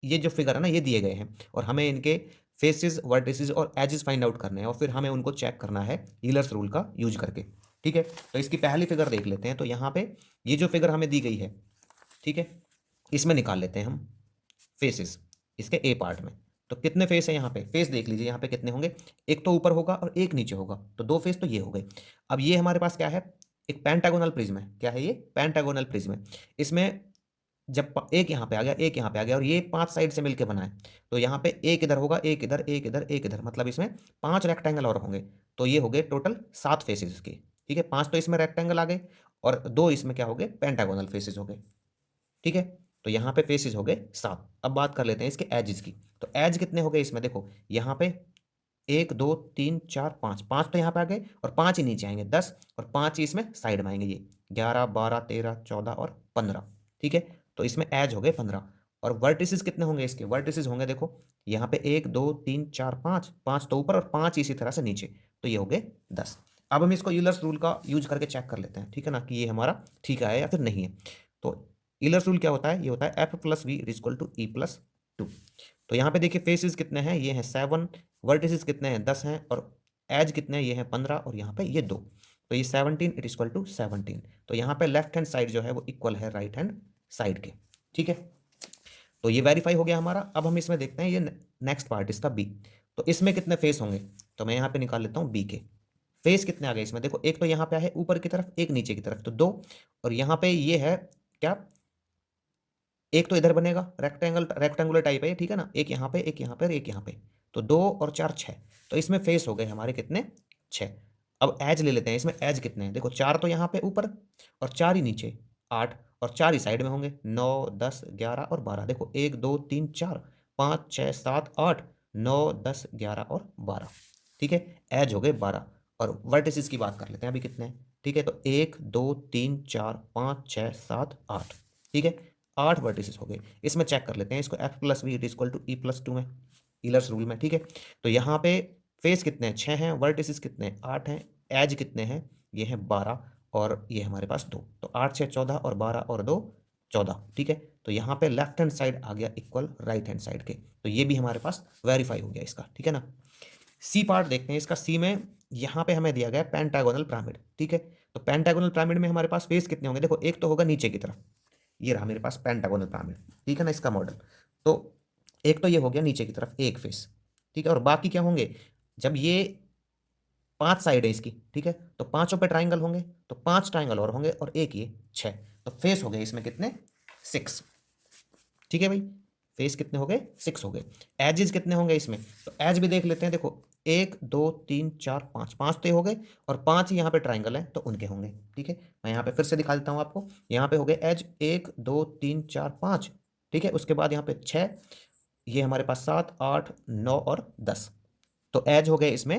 ये जो फिगर है ना ये दिए गए हैं और हमें इनके फेसेस, वर्टिसेस और एजेस फाइंड आउट करने हैं और फिर हमें उनको चेक करना है यूलर्स रूल का यूज करके। ठीक है, तो इसकी पहली फिगर देख लेते हैं। तो यहाँ पे ये जो फिगर हमें दी गई है, ठीक है, इसमें निकाल लेते हैं हम फेसेस इसके ए पार्ट में। तो कितने फेस है यहाँ पे, फेस देख लीजिए यहाँ पे कितने होंगे, एक तो ऊपर होगा और एक नीचे होगा, तो दो फेस तो ये हो गए। अब ये हमारे पास क्या है, एक पेंटागोनल प्रिज्म है। क्या है ये, पेंटागोनल प्रिज्म है। इसमें जब एक यहाँ पे आ गया, एक यहाँ पे आ गया और ये 5 साइड से मिलकर बना है, तो यहाँ पे एक इधर होगा, एक इधर, एक इधर, एक इधर, मतलब इसमें 5 रेक्टेंगल और होंगे। तो ये हो गए टोटल 7 फेसेस इसके। ठीक है, 5 तो इसमें रेक्टेंगल आ गए और 2 इसमें क्या हो गए, पेंटागोनल फेसेस हो गए। ठीक है, तो यहाँ पे फेसेस हो गए 7। अब बात कर लेते हैं इसके एजेस की। तो एज कितने हो गए इसमें, देखो यहाँ पे 1 2 3 4 5, 5 तो यहाँ पे आ गए और 5 ही नीचे आएंगे 10, और 5 ही इसमें साइड में आएंगे, ये 11 12 13 14 और 15। ठीक है, तो इसमें एज हो गए 15। और वर्टिसेस कितने होंगे इसके, वर्टिसेस होंगे देखो यहाँ पे 1 2 3 4 5, 5 तो ऊपर और 5 इसी तरह से नीचे, तो ये हो गए 10। अब हम इसको यूलर्स रूल का यूज करके चेक कर लेते हैं, ठीक है ना, कि ये हमारा ठीक है या फिर नहीं है। तो यूलर्स रूल क्या होता है, ये होता है F plus V equal to E plus two. तो यहाँ पे देखिए फेसेस कितने हैं, ये हैं 7, वर्टिसेस कितने हैं 10 हैं, और एज कितने हैं, ये हैं 15, और यहाँ पे ये 2, तो ये 17 इट इक्वल टू 17। तो यहाँ पे लेफ्ट हैंड साइड जो है वो इक्वल है राइट हैंड साइड के। ठीक है, तो ये वेरीफाई हो गया हमारा। अब हम इसमें देखते हैं ये नेक्स्ट पार्ट इसका बी। तो इसमें कितने फेस होंगे, तो मैं यहाँ पे निकाल लेता हूँ बी के फेस कितने आ गए इसमें। देखो एक तो यहाँ पे है ऊपर की तरफ, एक नीचे की तरफ, तो 2, और यहाँ पे ये है क्या, एक तो इधर बनेगा, रेक्टेंगल रेक्टेंगुलर टाइप है ये, ठीक है ना, एक यहाँ पे, एक यहाँ पे और एक यहाँ पे, तो 2 और 4 6। तो इसमें फेस हो गए हमारे कितने, 6। अब एज ले लेते हैं, इसमें एज कितने हैं, देखो 4 तो यहाँ पे ऊपर और 4 ही नीचे, 8, और 4 ही साइड में होंगे, 9 10 11 और 12। देखो 1 2 3 4 5 6 7 8 9 10 11 और 12। ठीक है, एज हो गए 12। और वर्टिसेस की बात कर लेते हैं अभी कितने हैं। ठीक है, तो 1 2 3 4 5 6 7 8। ठीक है, 8 वर्टिसेस हो गए। इसमें चेक कर लेते हैं इसको, F plus V it equal to E plus two में, ईलर्स रूल में। ठीक है, तो यहाँ पे फेस कितने हैं, 6 हैं, वर्टिसेस कितने हैं, 8 हैं, एज कितने हैं, ये हैं 12, और ये हमारे पास 2, तो 8 6 14 और 12 और 2 14। ठीक है, तो यहाँ पे लेफ्ट हैंड साइड आ गया इक्वल राइट हैंड साइड के, तो ये भी हमारे पास वेरीफाई हो गया इसका। ठीक है ना, सी पार्ट देखते हैं इसका। सी में यहाँ पे हमें दिया गया पेंटागोनल पिरामिड। ठीक है, तो पेंटागोनल पिरामिड में हमारे पास फेस कितने होंगे, देखो एक तो होगा नीचे की तरफ, ये रहा मेरे पास पेंटागोनल पिरामिड। ठीक है ना, इसका मॉडल। तो एक तो ये हो गया नीचे की तरफ एक फेस। ठीक है, और बाकी क्या होंगे, जब ये 5 साइड है इसकी, ठीक है, तो पांचों पे ट्राइंगल होंगे, तो 5 ट्राइंगल और होंगे और एक ये 6, तो फेस हो गए इसमें कितने, 6। ठीक है भाई, फेस कितने हो गए, 6 हो गए। एजेस कितने होंगे इसमें, तो एज भी देख लेते हैं। देखो 1 2 3 4 5, 5 तो ये हो गए और 5 ही यहाँ पे ट्राइंगल है तो उनके होंगे। ठीक है, मैं यहाँ पे फिर से दिखा देता हूँ आपको। यहाँ पे हो गए एज 1 2 3 4 5। ठीक है, उसके बाद यहाँ पे 6, ये हमारे पास 7 8 9 और 10, तो एज हो गए इसमें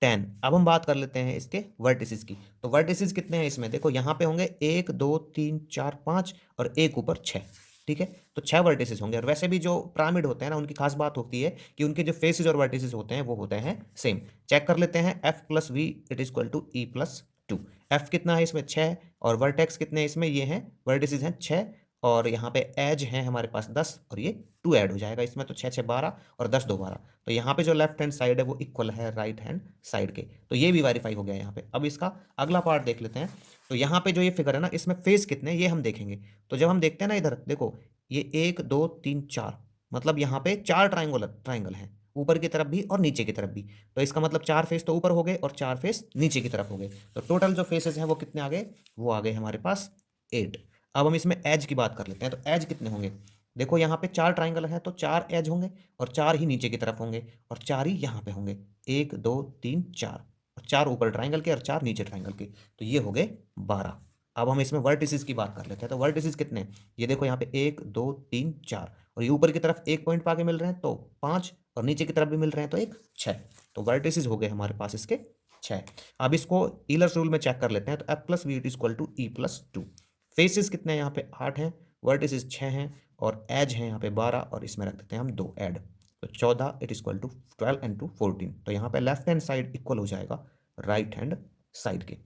10। अब हम बात कर लेते हैं इसके वर्टिसेस की। तो वर्टिसेस कितने हैं इसमें, देखो यहाँ पे होंगे 1 2 3 4 5 और एक ऊपर 6। ठीक है, तो 6 वर्टिसेस होंगे। और वैसे भी जो पिरामिड होते हैं ना, उनकी खास बात होती है कि उनके जो फेसेस और वर्टिसेस होते हैं वो होते हैं सेम। चेक कर लेते हैं, F plus V it is equal to E plus two. F कितना है इसमें, 6, और वर्टेक्स कितने हैं इसमें, ये हैं वर्टिसेस हैं 6, और यहाँ पे एज है हमारे पास 10, और ये 2 ऐड हो जाएगा इसमें, तो 6 6 12 और 10 2 12। तो यहाँ पे जो लेफ्ट हैंड साइड है वो इक्वल है राइट हैंड साइड के, तो ये भी वेरीफाई हो गया यहाँ पे। अब इसका अगला पार्ट देख लेते हैं। तो यहाँ पे जो ये फिगर है ना, इसमें फेस कितने हैं ये हम देखेंगे। तो जब हम देखते हैं ना इधर देखो, ये 1 2 3 4, मतलब यहाँ पे 4 ट्राइंगल हैं, ऊपर की तरफ भी और नीचे की तरफ भी। तो इसका मतलब 4 फेस तो ऊपर हो गए और 4 फेस नीचे की तरफ हो गए। तो टोटल जो फेसेस हैं वो कितने आ गए, वो आ गए हमारे पास 8। अब हम इसमें एज की बात कर लेते हैं। तो एज कितने होंगे, देखो यहाँ पे 4 ट्राइंगल है तो 4 एज होंगे, और 4 ही नीचे की तरफ होंगे, और 4 ही यहाँ पे होंगे, 1 2 3 4, और 4 ऊपर ट्राइंगल के और 4 नीचे ट्राइंगल के, तो ये हो गए 12। अब हम इसमें वर्टिसेस की बात कर लेते हैं। तो वर्टिसेस कितने हैं, ये देखो यहाँ पे 1 2 3 4, और ये ऊपर की तरफ एक पॉइंट पे आके मिल रहे हैं तो 5, और नीचे की तरफ भी मिल रहे हैं तो एक 6। तो वर्टिसेस हो गए हमारे पास इसके 6। अब इसको ईलर्स रूल में चेक कर लेते हैं। तो F plus V it equal to E plus two. Faces कितने हैं यहाँ पे, 8 हैं, वर्टिसेस 6 हैं, और एज है यहाँ पे 12, और इसमें रख देते हैं हम 2 ऐड, तो 14 it equal to 12 and two 14। तो यहाँ पे लेफ्ट हैंड साइड इक्वल हो जाएगा राइट हैंड साइड के।